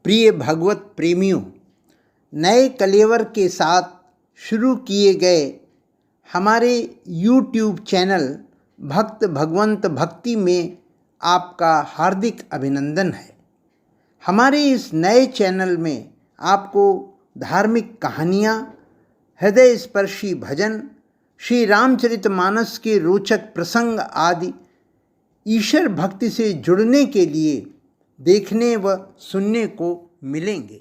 प्रिय भगवत प्रेमियों, नए कलेवर के साथ शुरू किए गए हमारे YouTube चैनल भक्त भगवंत भक्ति में आपका हार्दिक अभिनंदन है। हमारे इस नए चैनल में आपको धार्मिक कहानियाँ, हृदय स्पर्शी भजन, श्री रामचरितमानस के रोचक प्रसंग आदि ईश्वर भक्ति से जुड़ने के लिए देखने व सुनने को मिलेंगे।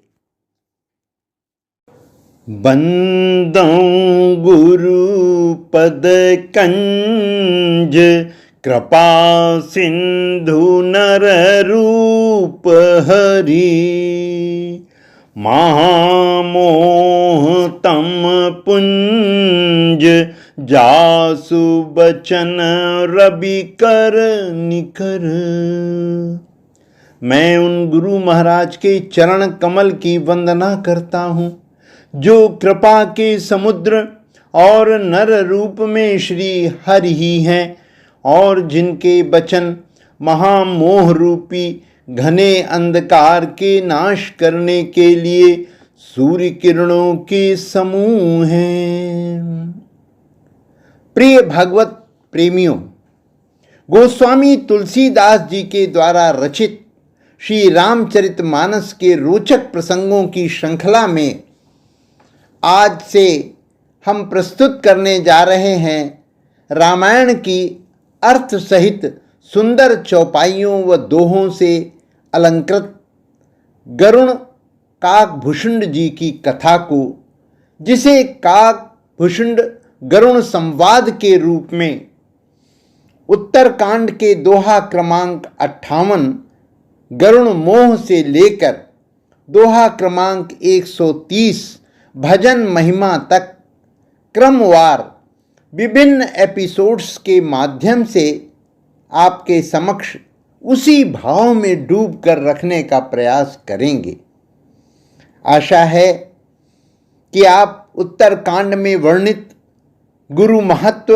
बंदौ गुरु पद कंज, कृपा सिंधु नर रूप हरि, महामोह तम पुंज, जासु बचन रवि कर निकर। मैं उन गुरु महाराज के चरण कमल की वंदना करता हूँ जो कृपा के समुद्र और नर रूप में श्री हरि ही हैं और जिनके वचन महामोह रूपी घने अंधकार के नाश करने के लिए सूर्य किरणों के समूह हैं। प्रिय भगवत प्रेमियों, गोस्वामी तुलसीदास जी के द्वारा रचित श्री रामचरितमानस के रोचक प्रसंगों की श्रृंखला में आज से हम प्रस्तुत करने जा रहे हैं रामायण की अर्थ सहित सुंदर चौपाइयों व दोहों से अलंकृत गरुण काकभूषुंड जी की कथा को, जिसे काकभूषुंड गरुण संवाद के रूप में उत्तरकांड के दोहा क्रमांक 58 गरुण मोह से लेकर दोहा क्रमांक 130 भजन महिमा तक क्रमवार विभिन्न एपिसोड्स के माध्यम से आपके समक्ष उसी भाव में डूब कर रखने का प्रयास करेंगे। आशा है कि आप उत्तरकांड में वर्णित गुरु महत्व,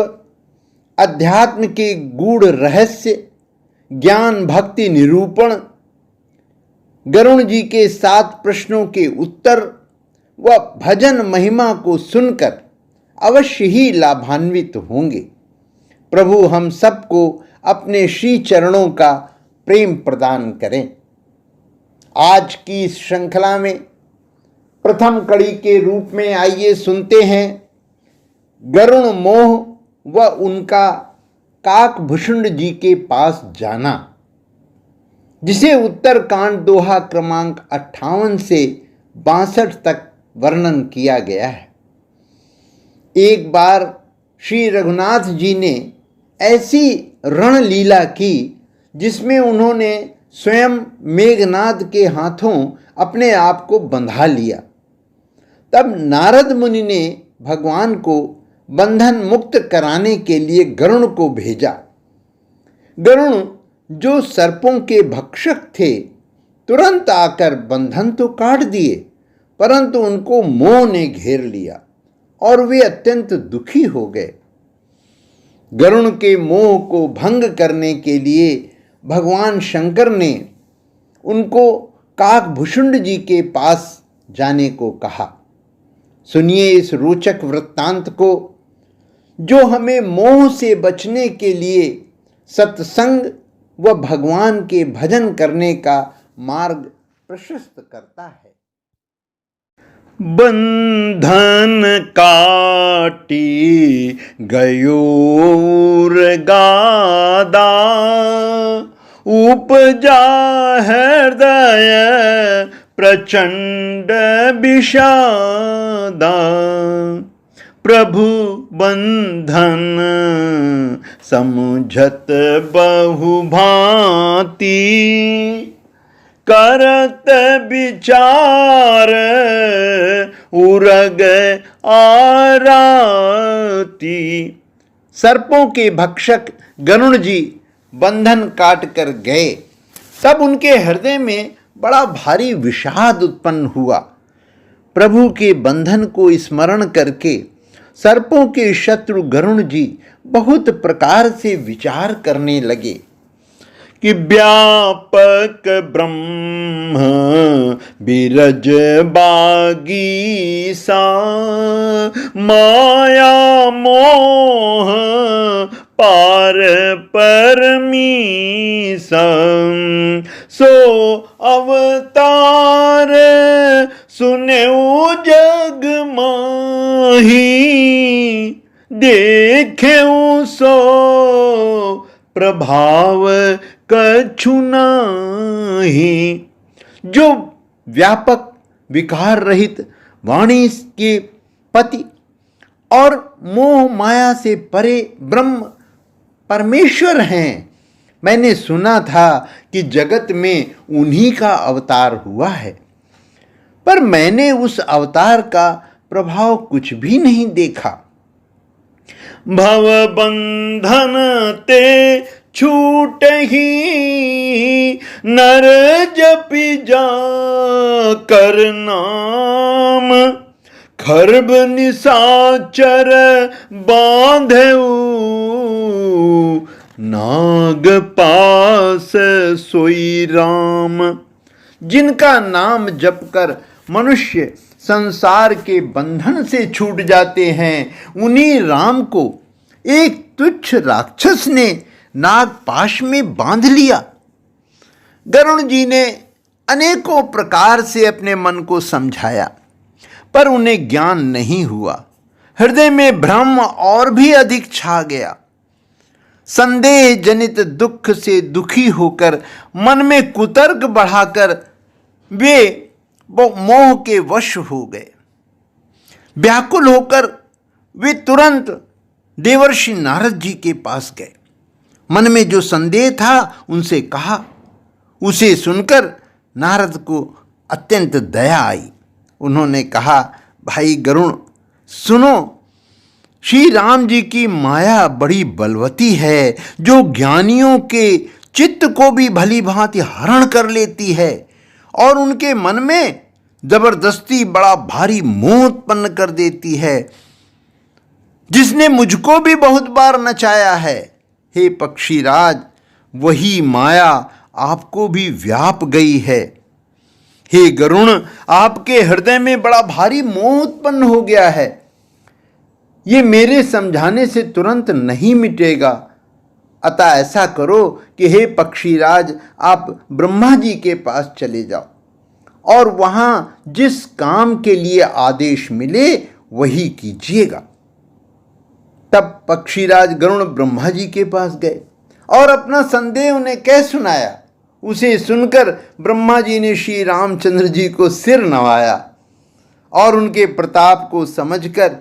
अध्यात्म के गूढ़ रहस्य, ज्ञान भक्ति निरूपण, गरुण जी के 7 प्रश्नों के उत्तर व भजन महिमा को सुनकर अवश्य ही लाभान्वित होंगे। प्रभु हम सबको अपने श्री चरणों का प्रेम प्रदान करें। आज की इस श्रृंखला में प्रथम कड़ी के रूप में आइए सुनते हैं गरुण मोह व उनका काकभूषुंड जी के पास जाना, जिसे उत्तरकांड दोहा क्रमांक 58 से 62 तक वर्णन किया गया है। एक बार श्री रघुनाथ जी ने ऐसी रणलीला की जिसमें उन्होंने स्वयं मेघनाद के हाथों अपने आप को बंधा लिया। तब नारद मुनि ने भगवान को बंधन मुक्त कराने के लिए गरुण को भेजा। गरुण, जो सर्पों के भक्षक थे, तुरंत आकर बंधन तो काट दिए, परंतु उनको मोह ने घेर लिया और वे अत्यंत दुखी हो गए। गरुण के मोह को भंग करने के लिए भगवान शंकर ने उनको काकभूषुंड जी के पास जाने को कहा। सुनिए इस रोचक वृत्तांत को, जो हमें मोह से बचने के लिए सत्संग व भगवान के भजन करने का मार्ग प्रशस्त करता है। बंधन काटी गयूर गादा, उपजा हृदय प्रचंड विषादा, प्रभु बंधन समुझत बहुभांति, करत विचार उरग आराती। सर्पों के भक्षक गरुण जी बंधन काट कर गए। तब उनके हृदय में बड़ा भारी विषाद उत्पन्न हुआ। प्रभु के बंधन को स्मरण करके सर्पों के शत्रु गरुण जी बहुत प्रकार से विचार करने लगे कि व्यापक ब्रह्म बिरज बागीसा माया मोह पार परमीसम सो अवतार सुनेऊ जग माही देखेऊ सो प्रभाव कछु नाही। जो व्यापक विकार रहित वाणी के पति और मोह माया से परे ब्रह्म परमेश्वर हैं। मैंने सुना था कि जगत में उन्हीं का अवतार हुआ है, पर मैंने उस अवतार का प्रभाव कुछ भी नहीं देखा। भव बंधन ते छूट ही नर जपि जा कर नाम खर्ब निशाचर बांधेऊ नाग पास सोई राम। जिनका नाम जपकर मनुष्य संसार के बंधन से छूट जाते हैं, उन्हीं राम को एक तुच्छ राक्षस ने नागपाश में बांध लिया। गरुण जी ने अनेकों प्रकार से अपने मन को समझाया, पर उन्हें ज्ञान नहीं हुआ। हृदय में भ्रम और भी अधिक छा गया। संदेह जनित दुख से दुखी होकर मन में कुतर्क बढ़ाकर वे मोह के वश हो गए। व्याकुल होकर वे तुरंत देवर्षि नारद जी के पास गए। मन में जो संदेह था उनसे कहा। उसे सुनकर नारद को अत्यंत दया आई। उन्होंने कहा, भाई गरुण सुनो, श्री राम जी की माया बड़ी बलवती है, जो ज्ञानियों के चित्त को भी भली भांति हरण कर लेती है और उनके मन में जबरदस्ती बड़ा भारी मोह उत्पन्न कर देती है, जिसने मुझको भी बहुत बार नचाया है। हे पक्षीराज, वही माया आपको भी व्याप गई है। हे गरुण, आपके हृदय में बड़ा भारी मोह उत्पन्न हो गया है। ये मेरे समझाने से तुरंत नहीं मिटेगा। अतः ऐसा करो कि हे पक्षीराज, आप ब्रह्मा जी के पास चले जाओ और वहां जिस काम के लिए आदेश मिले वही कीजिएगा। तब पक्षीराज गरुण ब्रह्मा जी के पास गए और अपना संदेह उन्हें कह सुनाया। उसे सुनकर ब्रह्मा जी ने श्री रामचंद्र जी को सिर नवाया और उनके प्रताप को समझकर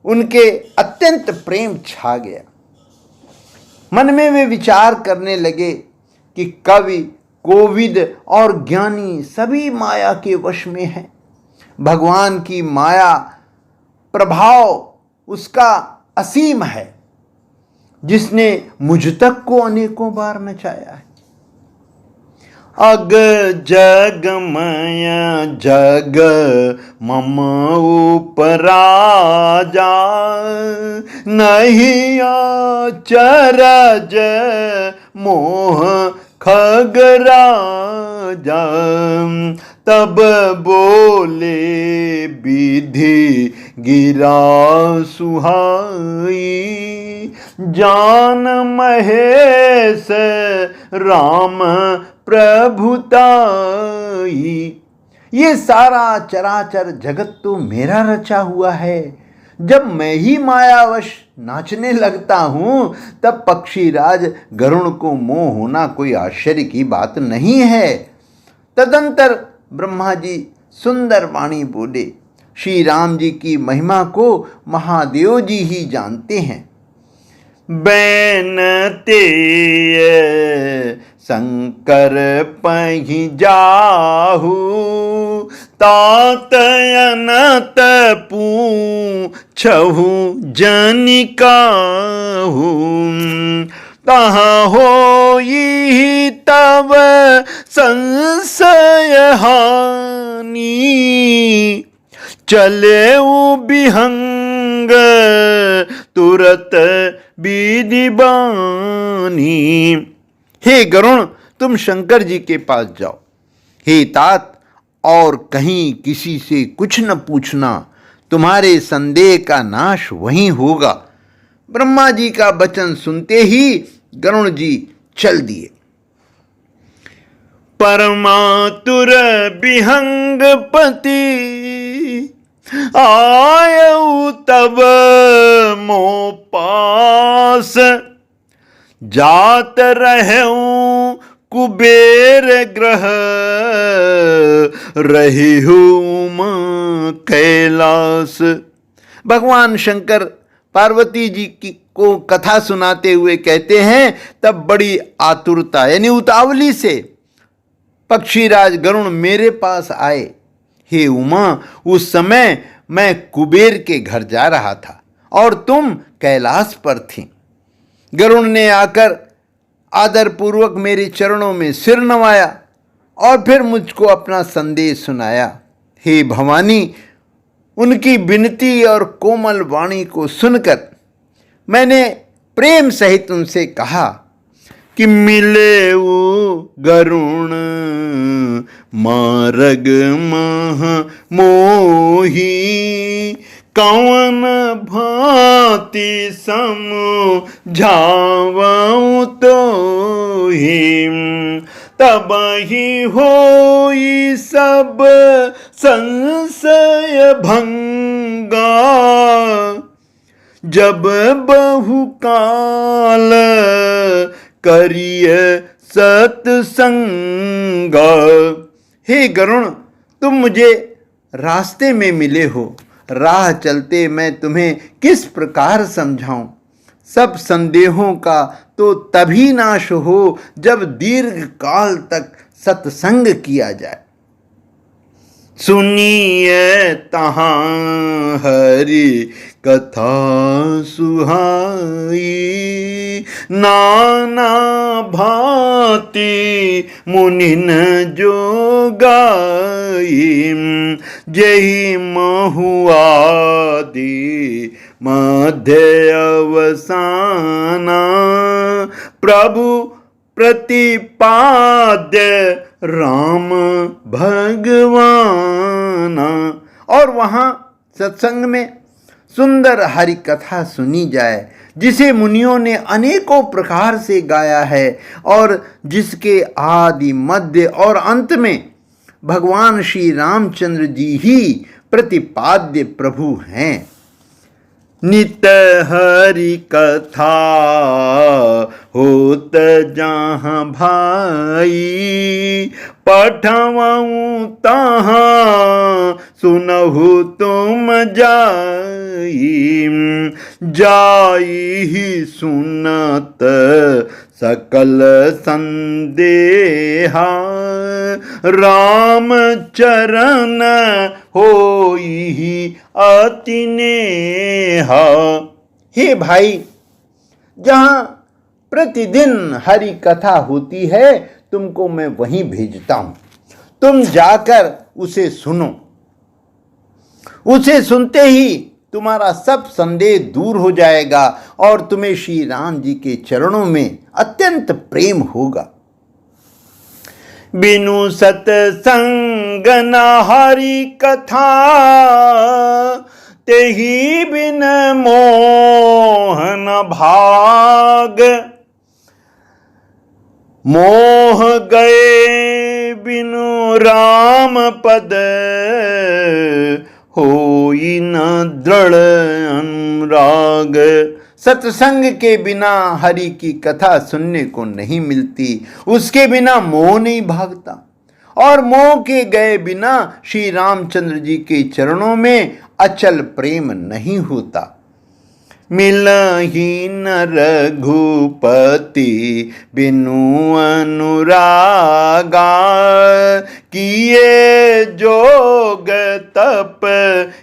उनके अत्यंत प्रेम छा गया। मन में वे विचार करने लगे कि कवि, कोविद और ज्ञानी सभी माया के वश में हैं। भगवान की माया प्रभाव उसका असीम है, जिसने मुझ तक को अनेकों बार नचाया है। अग जगमय जग मम उपराजा नहीं चरज मोह खगराजा। तब बोले विधि गिरा सुहाई जान महेश राम प्रभुताई। ये सारा चराचर जगत तो मेरा रचा हुआ है। जब मैं ही मायावश नाचने लगता हूं, तब पक्षीराज गरुण को मोह होना कोई आश्चर्य की बात नहीं है। तदंतर ब्रह्मा जी सुंदर वाणी बोले। श्री राम जी की महिमा को महादेव जी ही जानते हैं। बैन ते शंकर पहि जाहू तात अनत पूछहु जनिकाहू। तहाँ होई तब संशय हानि चले बिहंग तुरत विधि बानी। हे गरुण, तुम शंकर जी के पास जाओ। हे तात, और कहीं किसी से कुछ न पूछना, तुम्हारे संदेह का नाश वहीं होगा। ब्रह्मा जी का वचन सुनते ही गरुण जी चल दिए। परमातुर विहंगपति आयऊ तब मो पास, जात रहूं कुबेर ग्रह रही हूं कैलाश। भगवान शंकर पार्वती जी की को कथा सुनाते हुए कहते हैं, तब बड़ी आतुरता यानी उतावली से पक्षीराज गरुण मेरे पास आए। हे उमा, उस समय मैं कुबेर के घर जा रहा था और तुम कैलाश पर थी। गरुण ने आकर आदरपूर्वक मेरे चरणों में सिर नवाया और फिर मुझको अपना संदेश सुनाया। हे भवानी, उनकी विनती और कोमल वाणी को सुनकर मैंने प्रेम सहित उनसे कहा कि मिले वो गरुण मार्ग मह मोही, कौन भांति समझावऊं तो ही, तब ही होई सब संशय भंगा, जब बहुकाल करिय सत्संग। हे गरुण, तुम मुझे रास्ते में मिले हो, राह चलते मैं तुम्हें किस प्रकार समझाऊं। सब संदेहों का तो तभी नाश हो जब दीर्घ काल तक सत्संग किया जाए। सुनिए तहाँ हरि कथा सुहाई, नाना भांति मुनिन जो गाई, जही महुआदि मध्य अवसाना, प्रभु प्रतिपाद्य राम भगवान। और वहाँ सत्संग में सुंदर हरि कथा सुनी जाए, जिसे मुनियों ने अनेकों प्रकार से गाया है और जिसके आदि मध्य और अंत में भगवान श्री रामचंद्र जी ही प्रतिपाद्य प्रभु हैं। नित हरि कथा होत जहाँ भाई, पठवाऊं तहाँ सुनहु तुम जाई, जाई ही सुनत सकल संदेहा, राम चरण होई अति नेहा। हे भाई, जहाँ प्रतिदिन हरि कथा होती है तुमको मैं वहीं भेजता हूँ, तुम जाकर उसे सुनो। उसे सुनते ही तुम्हारा सब संदेह दूर हो जाएगा और तुम्हें श्री राम जी के चरणों में अत्यंत प्रेम होगा। बिनु सतसंग न हरि कथा, तेहि बिन मोहन भाग, मोह गए बिनु राम पद, होई न दृढ़ अनुराग। सत्संग के बिना हरि की कथा सुनने को नहीं मिलती, उसके बिना मोह नहीं भागता और मोह के गए बिना श्री रामचंद्र जी के चरणों में अचल प्रेम नहीं होता। मिलहि न रघुपति बिनु अनुरागा, किए जोग तप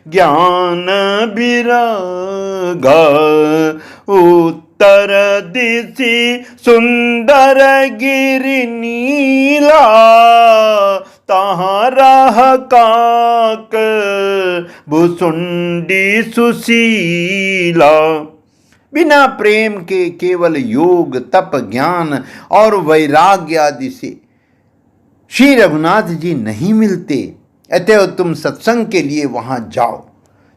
ज्ञान विरागा, उत्तर दिशि सुंदर गिरि नीला, तहाँ राह काक भुसुंडी सुशीला। बिना प्रेम के केवल योग तप ज्ञान और वैराग्य आदि से श्री रघुनाथ जी नहीं मिलते। अतएव तुम सत्संग के लिए वहां जाओ।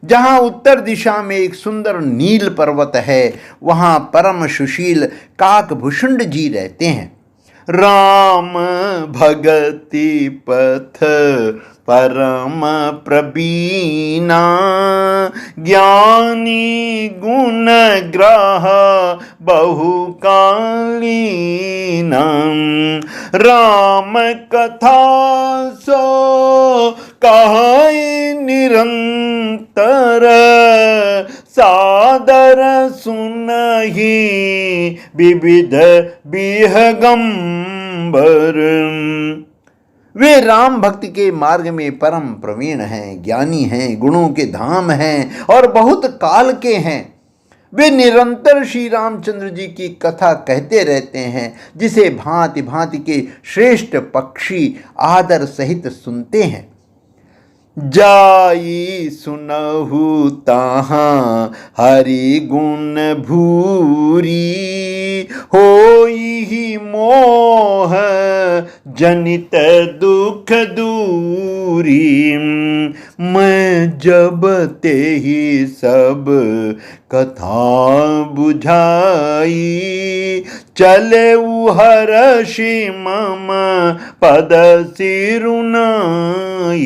जहां उत्तर दिशा में एक सुंदर नील पर्वत है, वहां परम सुशील काकभूषुंड जी रहते हैं। राम भगति पथ परम प्रवीणा, ज्ञानी गुण ग्रह बहुकालीना, राम कथा सो कहाई निरंतर, सादर सुनहि विविध विहगंबर। वे राम भक्ति के मार्ग में परम प्रवीण हैं, ज्ञानी हैं, गुणों के धाम हैं और बहुत काल के हैं। वे निरंतर श्री रामचंद्र जी की कथा कहते रहते हैं, जिसे भांति भांति के श्रेष्ठ पक्षी आदर सहित सुनते हैं। जाई सुनहु ताहाँ हरि गुण भूरी, होई मोह जनित दुख दूरी। मैं जब ते ही सब कथा बुझाई, चले हर्षि मम पद सिरुनाई।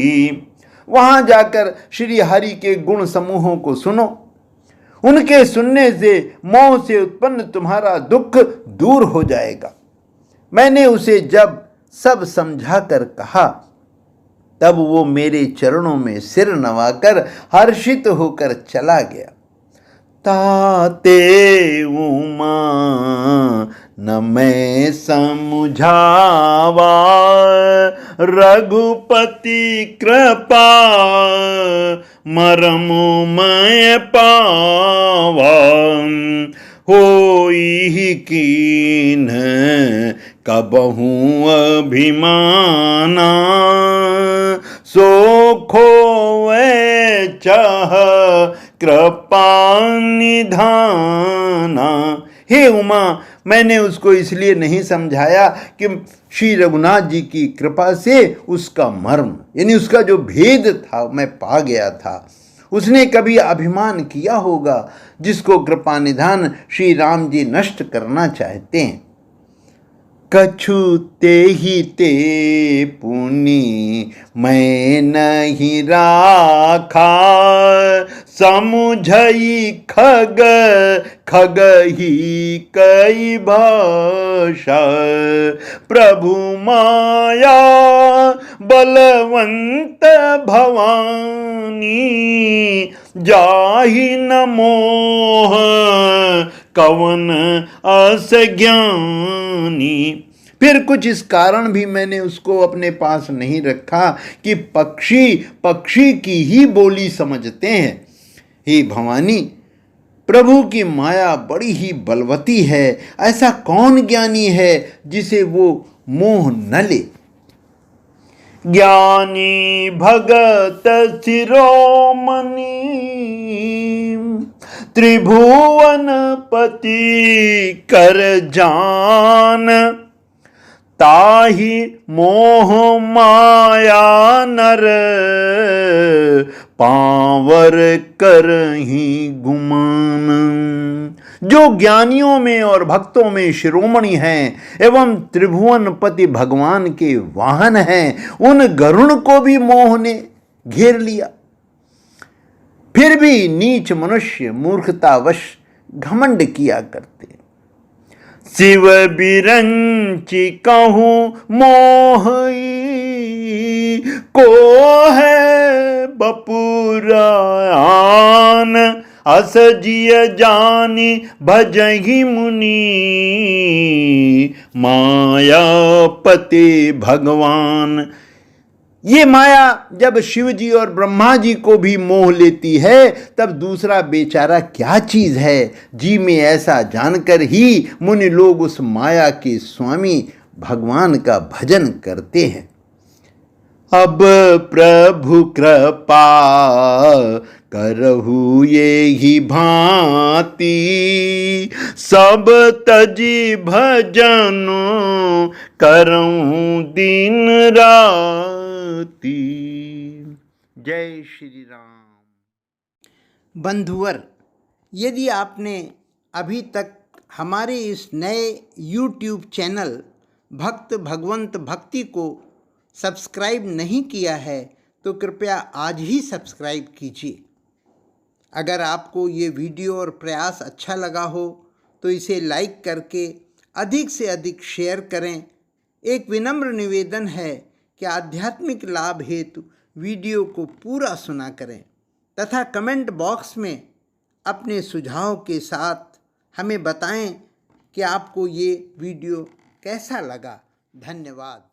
वहां जाकर श्री हरि के गुण समूहों को सुनो। उनके सुनने से मोह से उत्पन्न तुम्हारा दुख दूर हो जाएगा। मैंने उसे जब सब समझाकर कहा, तब वो मेरे चरणों में सिर नवाकर हर्षित होकर चला गया। ताते उमा न मैं समझावा, रघुपति कृपा मरमु मैं पावा। होई कीन कबहू अभिमाना, सो खोवे चाह कृपा निधाना। हे उमा, मैंने उसको इसलिए नहीं समझाया कि श्री रघुनाथ जी की कृपा से उसका मर्म यानी उसका जो भेद था मैं पा गया था। उसने कभी अभिमान किया होगा जिसको कृपा निधान श्री राम जी नष्ट करना चाहते हैं। कछु ते ही ते पुनि मैं नहीं राखा, समुझई खग खग ही कई भाषा। प्रभु माया बलवंत भवानी, जाहि न मोह कवन असज्ञानी। फिर कुछ इस कारण भी मैंने उसको अपने पास नहीं रखा कि पक्षी पक्षी की ही बोली समझते हैं। हे भवानी, प्रभु की माया बड़ी ही बलवती है। ऐसा कौन ज्ञानी है जिसे वो मोह न ले। ज्ञानी भगत शिरोमणि, त्रिभुवन पति कर जान। ताहि मोह माया नर, पावर करहि गुमान। जो ज्ञानियों में और भक्तों में शिरोमणि हैं एवं त्रिभुवनपति भगवान के वाहन हैं, उन गरुण को भी मोह ने घेर लिया। फिर भी नीच मनुष्य मूर्खतावश घमंड किया करते। शिव बिरंचि कहूँ मोहई, को है बपुरान। अस जिय जानी भजहि मुनि, मायापति भगवान। ये माया जब शिव जी और ब्रह्मा जी को भी मोह लेती है, तब दूसरा बेचारा क्या चीज है। जी में ऐसा जानकर ही मुनि लोग उस माया के स्वामी भगवान का भजन करते हैं। अब प्रभु कृपा करहु ये ही भांति, सब तजी भजनो करऊं दिन राति। जय श्री राम। बंधुवर, यदि आपने अभी तक हमारे इस नए YouTube चैनल भक्त भगवंत भक्ति को सब्सक्राइब नहीं किया है तो कृपया आज ही सब्सक्राइब कीजिए। अगर आपको ये वीडियो और प्रयास अच्छा लगा हो तो इसे लाइक करके अधिक से अधिक शेयर करें। एक विनम्र निवेदन है कि आध्यात्मिक लाभ हेतु वीडियो को पूरा सुना करें तथा कमेंट बॉक्स में अपने सुझाव के साथ हमें बताएं कि आपको ये वीडियो कैसा लगा। धन्यवाद।